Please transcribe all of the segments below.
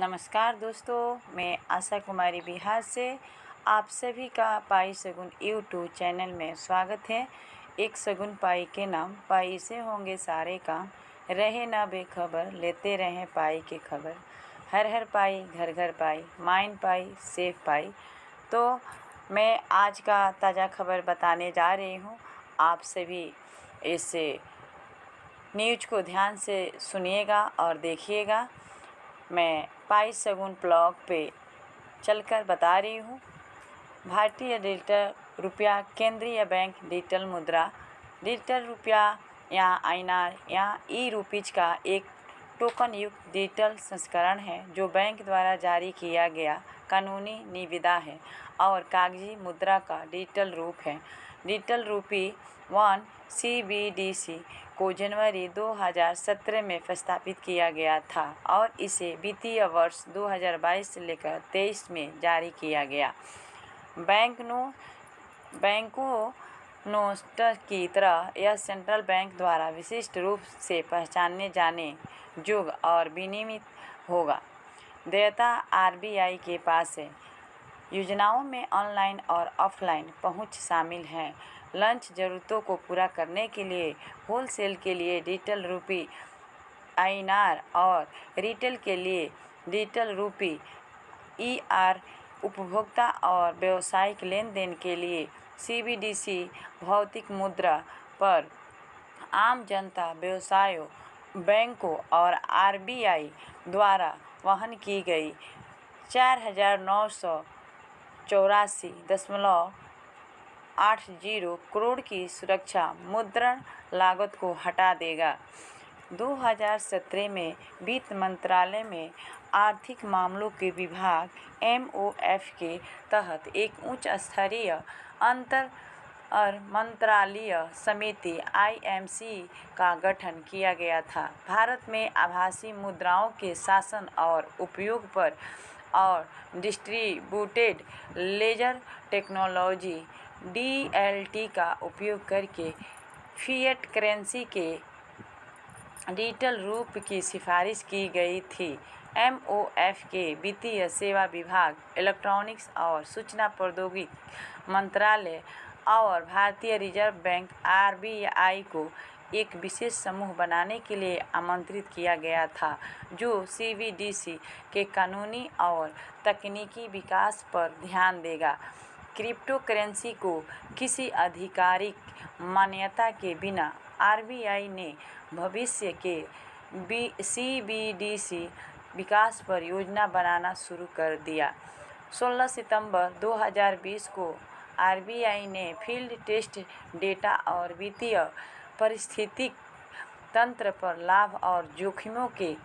नमस्कार दोस्तों, मैं आशा कुमारी बिहार से आप सभी का पाई शगुन यूट्यूब चैनल में स्वागत है। एक शगुन पाई के नाम, पाई से होंगे सारे काम, रहे ना बेखबर, लेते रहें पाई की खबर। हर हर पाई, घर घर पाई, माइन पाई, सेफ पाई। तो मैं आज का ताज़ा खबर बताने जा रही हूँ। आप सभी इस न्यूज को ध्यान से सुनिएगा और देखिएगा। मैं पाई शगुन ब्लॉग पे चलकर बता रही हूँ। भारतीय डिजिटल रुपया, केंद्रीय बैंक डिजिटल मुद्रा, डिजिटल रुपया या आईएनआर या ई रूपीज का एक टोकन युक्त डिजिटल संस्करण है जो बैंक द्वारा जारी किया गया कानूनी निविदा है और कागजी मुद्रा का डिजिटल रूप है। डिजिटल रूपी 1 CBDC को जनवरी 2017 में प्रस्तावित किया गया था और इसे वित्तीय वर्ष 2022 से लेकर 23 में जारी किया गया। बैंकों नोट की तरह यह सेंट्रल बैंक द्वारा विशिष्ट रूप से पहचाने जाने योग्य और विनियमित होगा। देयता RBI के पास है। योजनाओं में ऑनलाइन और ऑफलाइन पहुंच शामिल है। लंच ज़रूरतों को पूरा करने के लिए होलसेल के लिए डिजिटल रूपी INR और रिटेल के लिए डिजिटल रूपी ER, उपभोक्ता और व्यावसायिक लेन देन के लिए CBDC भौतिक मुद्रा पर आम जनता, व्यवसायों, बैंकों और RBI द्वारा वहन की गई 4,984.80 करोड़ की सुरक्षा मुद्रण लागत को हटा देगा। 2017 में वित्त मंत्रालय में आर्थिक मामलों के विभाग MOF के तहत एक उच्च स्तरीय अंतर मंत्रालयीय समिति IMC का गठन किया गया था। भारत में आभासी मुद्राओं के शासन और उपयोग पर और डिस्ट्रीब्यूटेड लेजर टेक्नोलॉजी DLT का उपयोग करके फिएट करेंसी के डिजिटल रूप की सिफारिश की गई थी। MOF के वित्तीय सेवा विभाग, इलेक्ट्रॉनिक्स और सूचना प्रौद्योगिकी मंत्रालय और भारतीय रिजर्व बैंक RBI को एक विशेष समूह बनाने के लिए आमंत्रित किया गया था जो CBDC के कानूनी और तकनीकी विकास पर ध्यान देगा। क्रिप्टो करेंसी को किसी आधिकारिक मान्यता के बिना RBI ने भविष्य के CBDC विकास पर योजना बनाना शुरू कर दिया। 16 सितंबर 2020 को RBI ने फील्ड टेस्ट डेटा और वित्तीय पारिस्थितिक तंत्र पर लाभ और जोखिमों के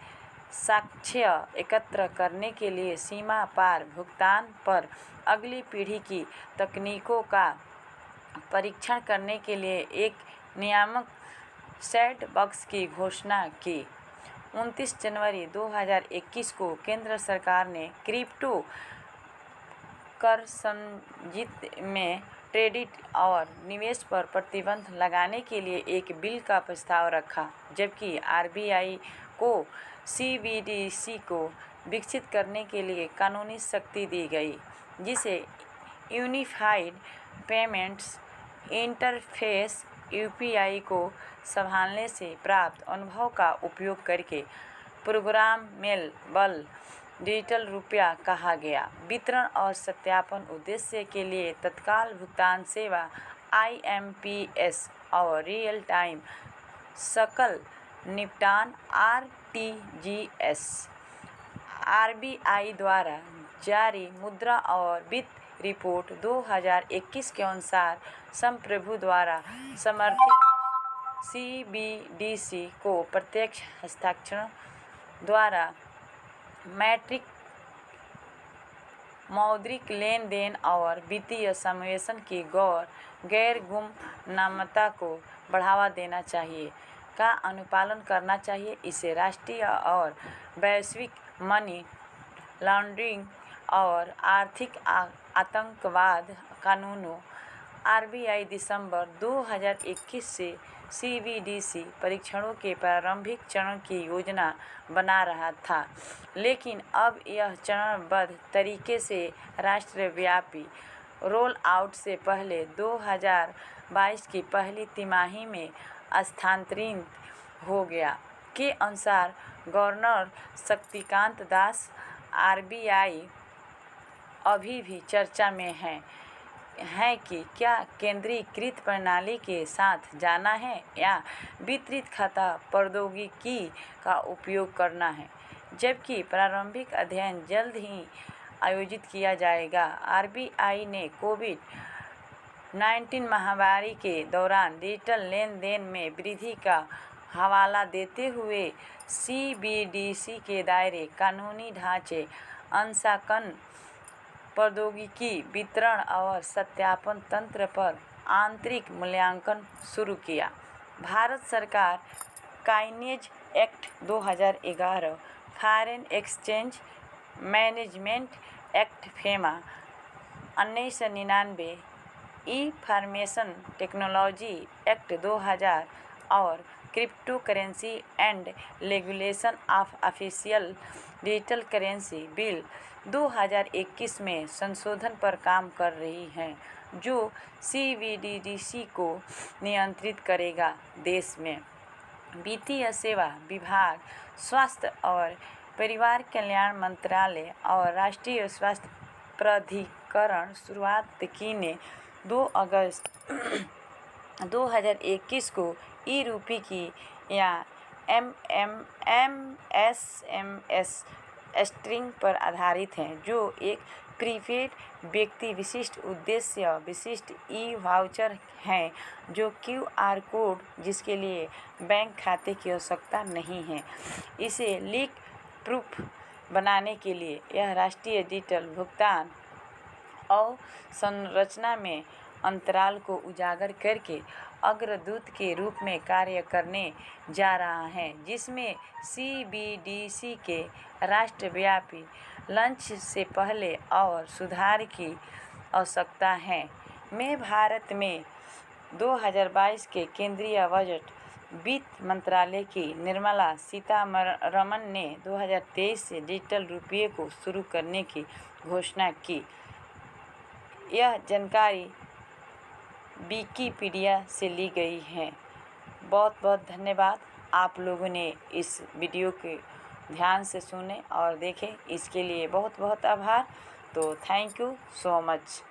साक्ष्य एकत्र करने के लिए सीमा पार भुगतान पर अगली पीढ़ी की तकनीकों का परीक्षण करने के लिए एक नियामक सैंडबॉक्स की घोषणा की। 29 जनवरी 2021 को केंद्र सरकार ने क्रिप्टो करंसी में ट्रेडिंग और निवेश पर प्रतिबंध लगाने के लिए एक बिल का प्रस्ताव रखा, जबकि RBI को CBDC को विकसित करने के लिए कानूनी शक्ति दी गई, जिसे यूनिफाइड पेमेंट्स इंटरफेस UPI को संभालने से प्राप्त अनुभव का उपयोग करके प्रोग्रामेबल डिजिटल रुपया कहा गया। वितरण और सत्यापन उद्देश्य के लिए तत्काल भुगतान सेवा IMPS और रियल टाइम सकल निपटान RTGS। RBI द्वारा जारी मुद्रा और वित्त रिपोर्ट 2021 के अनुसार संप्रभु द्वारा समर्थित CBDC को प्रत्यक्ष हस्ताक्षर द्वारा मौद्रिक लेन देन और वित्तीय समावेशन की गैर गुमनामता को बढ़ावा देना चाहिए का अनुपालन करना चाहिए। इसे राष्ट्रीय और वैश्विक मनी लॉन्ड्रिंग और आर्थिक आतंकवाद कानूनों RBI दिसंबर 2021 से CBDC परीक्षणों के प्रारंभिक चरण की योजना बना रहा था, लेकिन अब यह चरणबद्ध तरीके से राष्ट्रव्यापी रोल आउट से पहले 2022 की पहली तिमाही में स्थानांतरित हो गया। के अनुसार गवर्नर शक्तिकांत दास, RBI अभी भी चर्चा में है कि क्या केंद्रीकृत प्रणाली के साथ जाना है या वितरित खाता प्रौद्योगिकी का उपयोग करना है, जबकि प्रारंभिक अध्ययन जल्द ही आयोजित किया जाएगा। RBI ने कोविड-19 महामारी के दौरान डिजिटल लेन देन में वृद्धि का हवाला देते हुए CBDC के दायरे, कानूनी ढांचे, अंशांकन प्रौद्योगिकी, वितरण और सत्यापन तंत्र पर आंतरिक मूल्यांकन शुरू किया। भारत सरकार coinage act 2011, foreign exchange management act FEMA 1999, information technology act 2000 और crypto currency and regulation of official digital currency bill 2021 में संशोधन पर काम कर रही हैं, जो CBDC को नियंत्रित करेगा। देश में वित्तीय सेवा विभाग, स्वास्थ्य और परिवार कल्याण मंत्रालय और राष्ट्रीय स्वास्थ्य प्राधिकरण शुरुआत की ने 2 अगस्त 2021 को ई-रूपी की या SMS स्ट्रिंग पर आधारित है, जो एक प्रीपेड व्यक्ति विशिष्ट उद्देश्य विशिष्ट ई-वाउचर है, जो QR कोड जिसके लिए बैंक खाते की आवश्यकता नहीं है। इसे लीक प्रूफ बनाने के लिए यह राष्ट्रीय डिजिटल भुगतान अवसंरचना में अंतराल को उजागर करके अग्रदूत के रूप में कार्य करने जा रहा है, जिसमें CBDC के राष्ट्रव्यापी लक्ष्य से पहले और सुधार की आवश्यकता है। में भारत में 2022 के केंद्रीय बजट वित्त मंत्रालय की निर्मला सीतारमण ने 2023 से डिजिटल रुपये को शुरू करने की घोषणा की। यह जानकारी विकिपीडिया से ली गई है। बहुत बहुत धन्यवाद। आप लोगों ने इस वीडियो के ध्यान से सुने और देखे, इसके लिए बहुत बहुत आभार। तो थैंक यू सो मच।